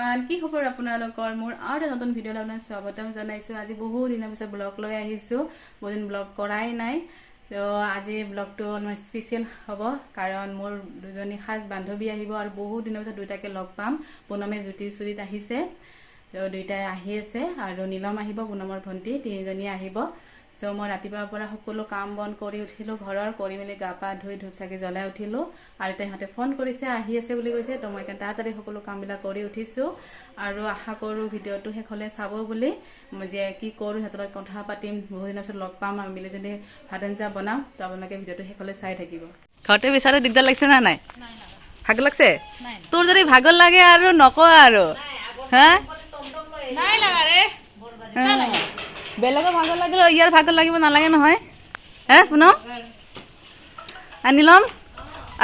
Everyone की खबर আপোনালোকৰ মোৰ আৰু এটা নতুন ভিডিঅ' আপোনাক স্বাগতম জনাইছো আজি বহু দিনৰ পিছত ব্লগ লৈ আহিছো বহুদিন ব্লগ কৰাই নাই তো আজি ব্লগটো অলপ স্পেশাল হ'ব কাৰণ মোৰ দুজনী খাস বান্ধৱী আহিব আৰু বহু দিনৰ পিছত দুটাকে লগ পাম পুনমে জুতি চুৰিত আহিছে তো দুইটাই আহি আছে আৰু নীলম আহিব পুনমৰ ভন্টি তিনিজনী আহিব সো মই ৰাতিপুৱাৰ পৰা সকলো কাম বন কৰি উঠিলো ঘৰৰ কৰি মেলি গা পা ধুই ধূপ চাকি জ্বলাই উঠিলো আৰু তেহঁতে ফোন কৰিছে আহি আছে বুলি কৈছে তো মই তাড়াতাড়ি সকলো কামবিলাক কৰি উঠিছো আৰু আশা কৰো ভিডিঅ'টো শেষলৈ চাব বুলি যে কি কৰো হেতৰ কথা পাতিম বহু দিনৰ পিছত লগ পাম আমি মিলিজনী ভাত আঞ্জা বনাম তো আপোনালোকে ভিডিঅ'টো শেষলৈ চাই থাকিব ঘৰতে বিচাৰে দিগদাৰ লাগিছে না নাই ভাগৰ লাগছে তোৰ যদি ভাগৰ লাগে আৰু নকওঁ আৰু হা নাই লাগা ৰে বেলেগৰ ভাগৰ লাগিলে ইয়াৰ ভাগৰ লাগিব নালাগে নহয় হে পুনম আনিলম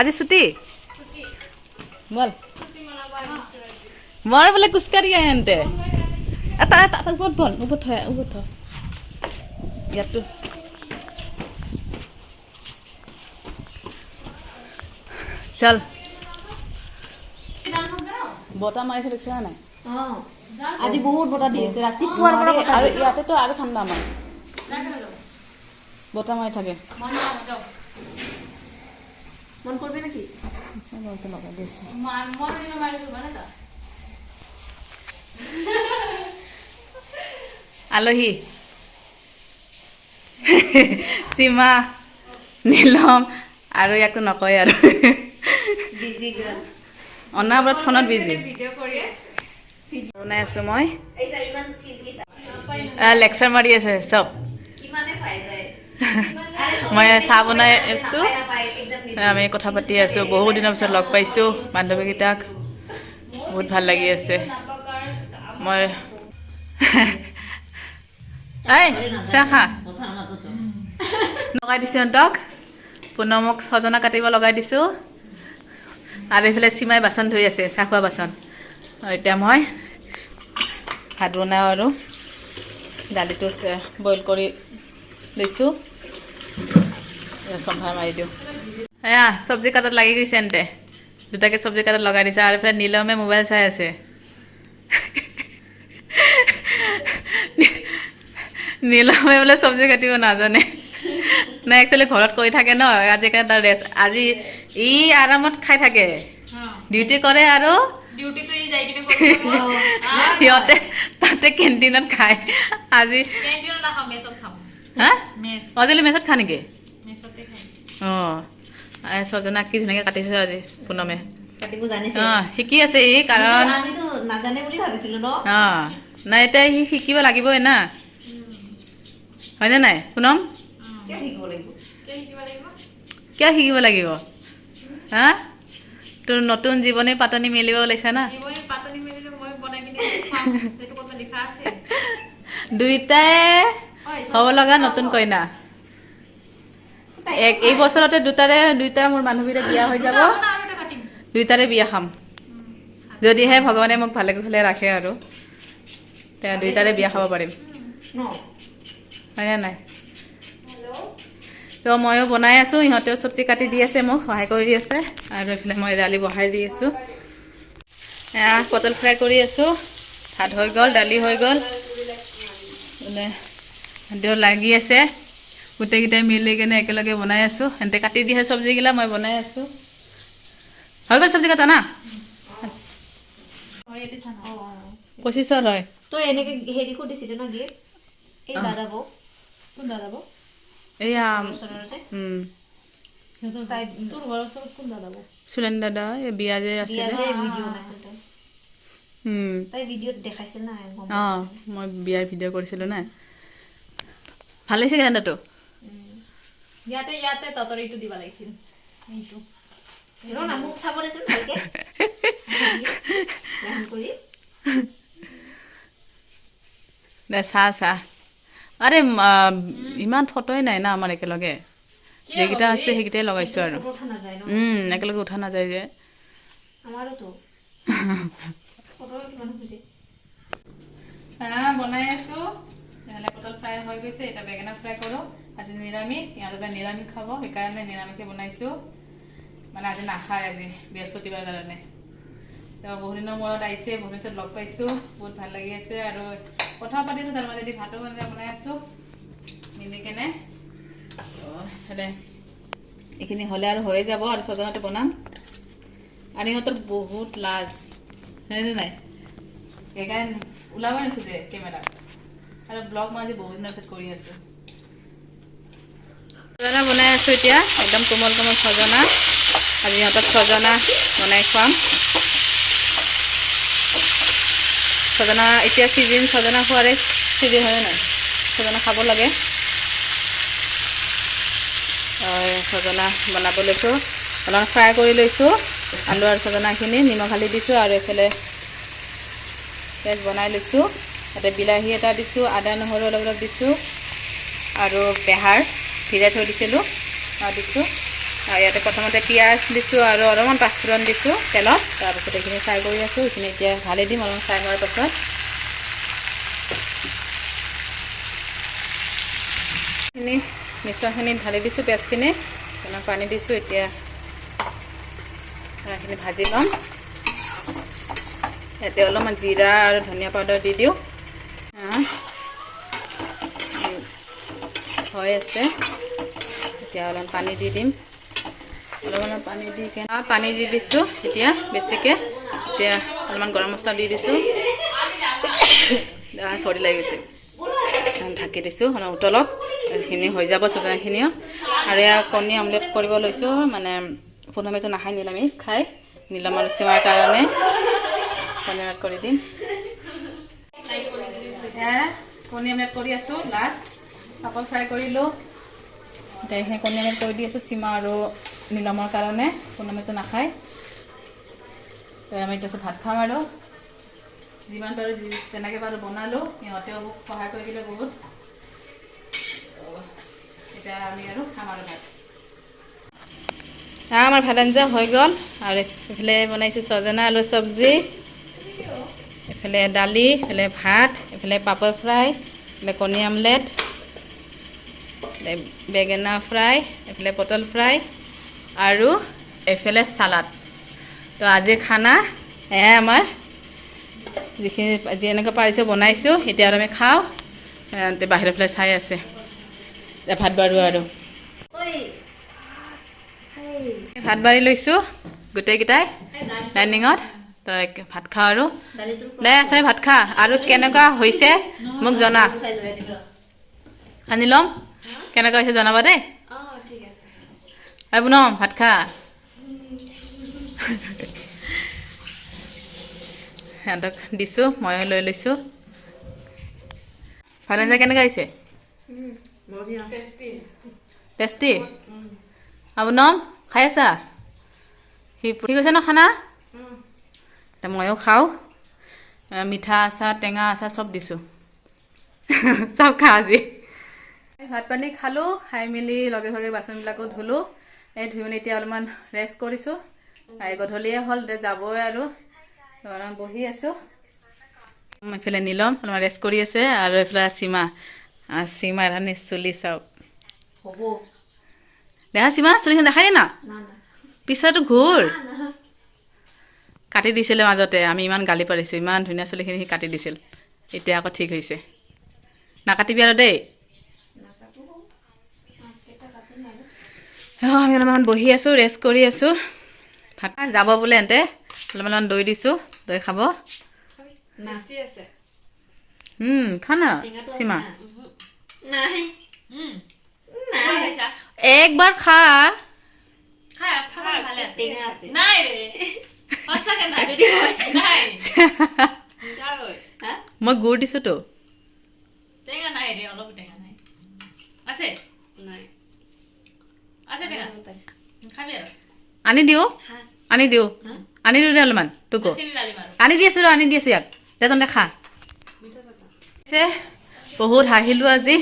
আজি ছুটি বল মই বোলে কুচকাৰি আহেনতে এটা এটা ওপৰত বল ওপৰত থ ইয়াতো চল বতা মাৰিছে দেখিছা নাই আজি বহুত বতা দি আছে ৰাতিপুৱাৰ পৰা বতা আৰু ইয়াতে তো আৰু ঠাণ্ডা আমাৰ বতা মাৰি থাকে মন কৰবে নাকি বলতে লগা দিছো মন দিন মাৰিছো মানে তা আলহী সীমা নীলম আৰু ইয়াকো নকয় আৰু বিজি গাৰ্ল অনাবৰত ফোনত বিজি ভিডিও কৰি বনাই আছো মই এইসা ইমান সিলমি লেকচাৰ মাৰি আছে চব কিমানে পাই যায় মই চাহ বনাই আছো আমি কথা পাতি আছো বহু দিনৰ পিছত লগ পাইছো বান্ধৱীকেইটাক বহুত ভাল লাগি আছে মই এই চাহ খা লগাই দিছো সিহঁতক পুনমক ছজনা কাটিব লগাই দিছো আৰু এইফালে সীমাই বাচন ধুই আছে চাহ খোৱা বাচন এতিয়া মই ভাত বনাওঁ আৰু দালিটো বইল কৰি লৈছোঁ চম্ভাৰ মাৰি দিওঁ এয়া চব্জি কাটাত লাগি গৈছে এন্তে দুটাকে চব্জি কাটাত লগাই দিছে আৰু এইফালে নীলমে মোবাইল চাই আছে নীলমে বোলে চব্জি কাটিব নাজানে নাই একচুৱেলি ঘৰত কৰি থাকে ন আজিকালি তাৰ ৰেষ্ট আজি ই আৰামত খাই থাকে ডিউটি কৰে আৰু ডিউটি কৰি যাই কিনে কৰিব সিহঁতে তাতে কেণ্টিনত খায় আজি কেণ্টিনত নাখাম মেছত খাম হা মেছ আজিলৈ মেচত খা নেকি মেছতে খাই অঁ ছজনা কি ধুনীয়াকৈ কাটিছে আজি পুনমে কাটিব জানিছে অঁ শিকি আছে ই কাৰণ আমিতো নাজানে বুলি ভাবিছিলো ন অঁ নাই এতিয়া সি শিকিব লাগিবই না হয়নে নাই পুনম কিয় শিকিব লাগিব কিয় শিকিব লাগিব হা তোৰ নতুন জীৱনী পাতনি মেলিব ওলাইছা না জীৱনী পাতনি মেলিলো মই বনাই কিনে খাম সেইটো কথা লিখা আছে দুইটাই হ'ব লগা নতুন কইনা এই বছৰতে দুটা মোৰ বান্ধৱীৰে বিয়া হৈ যাব দুইটাৰে বিয়া খাম যদিহে ভগৱানে মোক ভালে কুশলে ৰাখে আৰু তেতিয়া দুইটাৰে বিয়া খাব পাৰিম হয়নে নাই তো ময়ো বনাই আছোঁ ইহঁতেও চব্জি কাটি দি আছে মোক সহায় কৰি আছে আৰু এইফালে মই দালি বহাই দি আছোঁ এয়া পটল ফ্ৰাই কৰি আছোঁ ভাত হৈ গ'ল দালি হৈ গ'ল বোলে সিহঁতেও লাগি আছে গোটেইকেইটাই মিলি কিনে একেলগে বনাই আছোঁ সিহঁতে কাটি দিছে চব্জিগিলা মই বনাই আছোঁ হৈ গ'ল চব্জি কাটা না 2500 হয় তো এনেকে হেৰি কৰি দিছিলে ন গিফ্ট এই দাদাব কোন দাদাব এয়া তাই তোৰ ঘৰৰ ওচৰত কোন দাদাব সুলেন দাদা এই বিয়া যে আছিলে ভিডিঅ' বনাইছিল তাই ভিডিঅ'ত দেখাইছিল না অঁ মই বিয়াৰ ভিডিঅ' কৰিছিলোঁ না ভাল লাগিছে গানটো ইয়াতে ততৰ এইটো দিব লাগিছিল এইটো না মোক চাব দিছিল ভালকে ধ্যান কৰি দে চাহ আৰে ইমান ফটোই নাই না আমাৰ একেলগে যেইকেইটা আছে সেইকেইটাই লগাইছোঁ আৰু একেলগে উঠা নাযায় যে আমাৰোতো ফটো কিমান খুজি বনাই আছোঁ নহ'লে পটল ফ্ৰাই হৈ গৈছে এতিয়া বেঙেনা ফ্ৰাই কৰোঁ আজি নিৰামিষ ইহঁতে নিৰামিষ খাব সেইকাৰণে নিৰামিষে বনাইছোঁ মানে আজি নাখায় আজি বৃহস্পতিবাৰ কাৰণে তো বহুত দিনৰ মূৰত আহিছে, বহুত পিছত লগ পাইছোঁ, বহুত ভাল লাগি আছে আৰু কথা পাতিছোঁ তাৰ মাজেদি ভাতো বনাই আছোঁ মিলি কেনে। এইখিনি হ'লে আৰু হৈয়ে যাব আৰু ছজনাটো বনাম। আৰু ইহঁতৰ বহুত লাজ হয়নে নাই, সেইকাৰণে ওলাব নোখোজে কেমেৰা। আৰু ব্লগ মই আজি বহুত দিনৰ পিছত কৰি আছোঁ। ছজনা বনাই আছোঁ এতিয়া, একদম কোমল কোমল ছজনা। আজি ইহঁতক ছজনা বনাই খুৱাম। ছজনা এতিয়া চিজন, ছজনা খোৱাৰে চিজন হয়নে নাই, ছজনা খাব লাগে। ছজনা বনাব লৈছোঁ, অলপমান ফ্ৰাই কৰি লৈছোঁ আলু আৰু ছজনাখিনি, নিমখ হালধি দিছোঁ আৰু এইফালে পেষ্ট বনাই লৈছোঁ। তাতে বিলাহী এটা দিছোঁ, আদা নহৰু অলপ অলপ দিছোঁ আৰু বেহাৰ ভিজাই থৈ দিছিলোঁ দিছোঁ। আৰু ইয়াতে প্ৰথমতে পিঁয়াজ দিছোঁ আৰু অলপমান পাঁচফোৰণ দিছোঁ তেলত। তাৰপিছত এইখিনি ফ্ৰাই কৰি আছোঁ, এইখিনি এতিয়া ঢালি দিম অলপমান ফ্ৰাই হোৱাৰ পাছত। এইখিনি মিশ্ৰণখিনি ঢালি দিছোঁ, পেষ্টখিনি পানী দিছোঁ। এতিয়া এইখিনি ভাজি ল'ম। ইয়াতে অলপমান জিৰা আৰু ধনিয়া পাউডাৰ দি দিওঁ। হৈ আছে, এতিয়া অলপমান পানী দি দিম। অলপমান পানী দি কেনে পানী দি দিছোঁ এতিয়া বেছিকৈ। এতিয়া অলপমান গৰম মছলা দি দিছোঁ। চৰ্দি লাগি গৈছে, ঢাকি দিছোঁ অলপ উতলক, এইখিনি হৈ যাব ছজনাখিনিও। আৰু এয়া কণী আমলেট কৰিব লৈছোঁ, মানে ফুলমিটো নাখায়, নিৰামিষ খাই, নিলাম আৰু চিমাৰ কাৰণে কণী আমলেট কৰি দিম। কণী আমলেট কৰি আছোঁ, লাষ্ট পাপৰ ফ্ৰাই কৰিলোঁ। এতিয়া সেই কণী আমলেট কৰি দি আছোঁ চিমা আৰু নিলামৰ কাৰণে, ফুলমিটো নাখায়। তো আমি এতিয়া ভাত খাম আৰু যিমান পাৰোঁ তেনেকৈ পাৰোঁ বনালোঁ, সিহঁতেও মোক সহায় কৰি দিলে বহুত। এতিয়া আমি আৰু খাম আৰু ভাত। আমাৰ ভাত আঞ্জা হৈ গ'ল আৰু এইফালে বনাইছোঁ ছজনা আলু চব্জি, এইফালে দালি, এইফালে ভাত, এইফালে পাপৰ ফ্ৰাই, এইফালে কণী আমলেট, বেঙেনা ফ্ৰাই, এইফালে পটল ফ্ৰাই আৰু এইফালে চালাড। তো আজি খানা এয়াই আমাৰ, যিখিনি যেনেকৈ পাৰিছোঁ বনাইছোঁ। এতিয়া আৰু আমি খাওঁ। বাহিৰৰ ফালে চাই আছে ভাত বাঢ়ো আৰু ভাত বাঢ়ি লৈছোঁ গোটেইকেইটাই ডাইনিঙত। তো ভাত খাওঁ আৰু দে আছে ভাত খা। আৰু কেনেকুৱা হৈছে মোক জনা, সানি ল'ম কেনেকুৱা হৈছে জনাবা দেই। বনাম ভাত খা। সিহঁতক দিছোঁ, ময়ো লৈ লৈছোঁ। ভাত আঞ্জা কেনেকুৱা হৈছে? টেষ্টি। নম খাই আছা? সি গৈছে ন খানা? ময়ো খাওঁ। মিঠা আচাৰ, টেঙা আচাৰ চব দিছোঁ। চব খা আজি। ভাত পানী খালোঁ, খাই মেলি লগে ভাগে বাচনবিলাকো ধুলোঁ। এই ধুই মেলি এতিয়া অলপমান ৰেষ্ট কৰিছোঁ। গধূলিয়ে হ'ল, যাবই আৰু বহি আছোঁ। এইফালে নিলম অলপমান ৰেষ্ট কৰি আছে আৰু এইফালে সীমা ৰাণী চুলি চাওক। দেখা সীমা চুলিখিনি দেখাই না, পিছতো ঘূৰ। কাটি দিছিলে মাজতে, আমি ইমান গালি পাৰিছোঁ, ইমান ধুনীয়া চুলিখিনি সি কাটি দিছিল। এতিয়া আকৌ ঠিক হৈছে। নাকাটিবি আৰু দেই। আমি অলপমান বহি আছোঁ, ৰেষ্ট কৰি আছোঁ। ভাত যাব বোলে এন্তে, অলপমান দৈ দিছোঁ, দৈ খাব। খা না সীমা, একবাৰ খা। মই গুড় দিছোঁ তো। আনি দিওঁ, আনি দিওঁ, আনি দিওঁ দে অলপমান তোকো। আনি দি আছোঁ ইয়াক দে, তহঁতে খা। বহুত হাঁহিলোঁ আজি,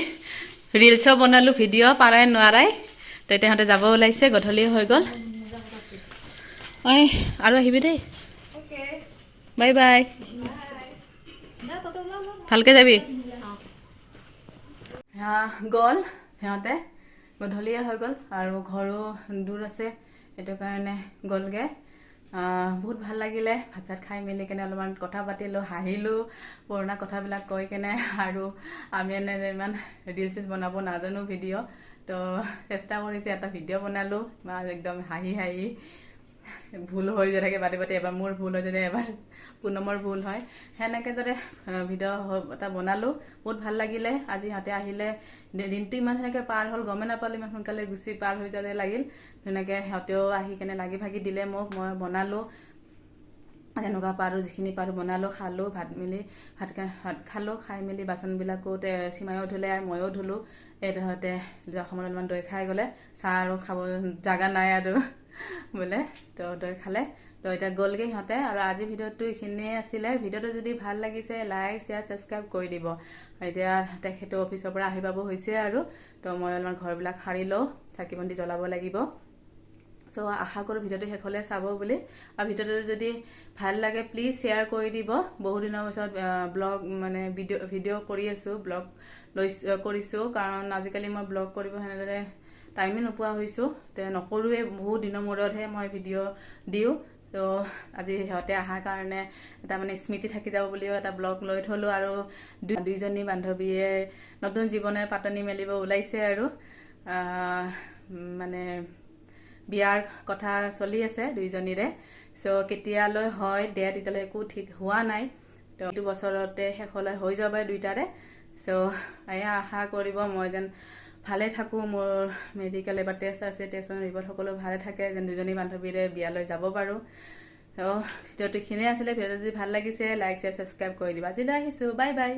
ৰিলচো বনালোঁ, ভিডিঅ' পাৰাই নোৱাৰাই। তো এতিয়া সিহঁতে যাব ওলাইছে, গধূলি হৈ গ'ল। ঐ আৰু আহিবি দেই, বাই বাই। ভালকৈ যাবি। গ'ল সিহঁতে, গধূলিয়ে হৈ গ'ল আৰু ঘৰো দূৰ আছে, সেইটো কাৰণে গ'লগৈ। বহুত ভাল লাগিলে ভাত চাত খাই মেলি কেনে অলপমান কথা পাতিলোঁ হাঁহিলোঁ পুৰণা কথাবিলাক কৈ কেনে আৰু আমি ইমান ৰিলচ বনাব নাজানো ভিডিঅ' তো চেষ্টা কৰিছে এটা ভিডিঅ' বনালোঁ বা একদম হাঁহি হাঁহি ভুল হৈ যায় থাকে পাতি পাতি এবাৰ মোৰ ভুল হৈ যায় এবাৰ পুনমৰ ভুল হয় সেনেকৈ যাতে ভিডিঅ' এটা বনালোঁ বহুত ভাল লাগিলে আজি সিহঁতে আহিলে দিনটো ইমান সেনেকৈ পাৰ হ'ল গমেই নাপালোঁ ইমান সোনকালে গুচি পাৰ হৈ যাতে লাগিল সেনেকৈ সিহঁতেও আহি কেনে লাগি ভাগি দিলে মোক মই বনালোঁ যেনেকুৱা পাৰোঁ যিখিনি পাৰোঁ বনালোঁ খালোঁ ভাত খালোঁ খাই মেলি বাচনবিলাকো চিমায়ো ধুলে ময়ো ধুলোঁ এই তহঁতে অসমত অলপমান দৈ খাই গ'লে চাহ আৰু খাব জাগা নাই আৰু বোলে তো দৈ খালে তো এতিয়া গ'লগৈ সিহঁতে আৰু আজি ভিডিঅ'টো এইখিনিয়ে আছিলে ভিডিঅ'টো যদি ভাল লাগিছে লাইক শ্বেয়াৰ ছাবস্ক্ৰাইব কৰি দিব এতিয়া তেখেতো অফিচৰ পৰা আহি পাব হৈছে আৰু তো মই অলপমান ঘৰবিলাক সাৰি লওঁ চাকি বন্তি জ্বলাব লাগিব চ' আশা কৰোঁ ভিডিঅ'টো শেষলৈ চাব বুলি আৰু ভিডিঅ'টো যদি ভাল লাগে প্লিজ শ্বেয়াৰ কৰি দিব বহু দিনৰ পিছত ব্লগ মানে ভিডিঅ' কৰি আছোঁ ব্লগ কৰিছোঁ কাৰণ আজিকালি মই ব্লগ কৰিব সেনেদৰে টাইমেই নোপোৱা হৈছোঁ নকৰোঁৱে বহুত দিনৰ মূৰতহে মই ভিডিঅ' দিওঁ তো আজি সিহঁতে অহাৰ কাৰণে এটা মানে স্মৃতি থাকি যাব বুলিও এটা ব্লগ লৈ থ'লোঁ আৰু দুইজনী বান্ধৱীয়ে নতুন জীৱনৰ পাতনি মেলিব ওলাইছে আৰু মানে বিয়াৰ কথা চলি আছে দুইজনীৰে চ' কেতিয়ালৈ হয় ডেট এতিয়ালৈ একো ঠিক হোৱা নাই তো এইটো বছৰতে শেষলৈ হৈ যাব পাৰে দুইটাৰে চ' এয়া আশা কৰিব মই যেন ভালে থাকোঁ মোৰ মেডিকেল এবাৰ টেষ্ট আছে টেষ্টৰ ৰিপৰ্ট সকলো ভালে থাকে যেন দুজনী বান্ধৱীৰে বিয়ালৈ যাব পাৰোঁ ত' ভিডিঅ'টো এইখিনিয়ে আছিলে ভিডিঅ'টো যদি ভাল লাগিছে লাইক শ্বেয়াৰ ছাবস্ক্ৰাইব কৰি দিবা আজিলৈ আহিছোঁ বাই বাই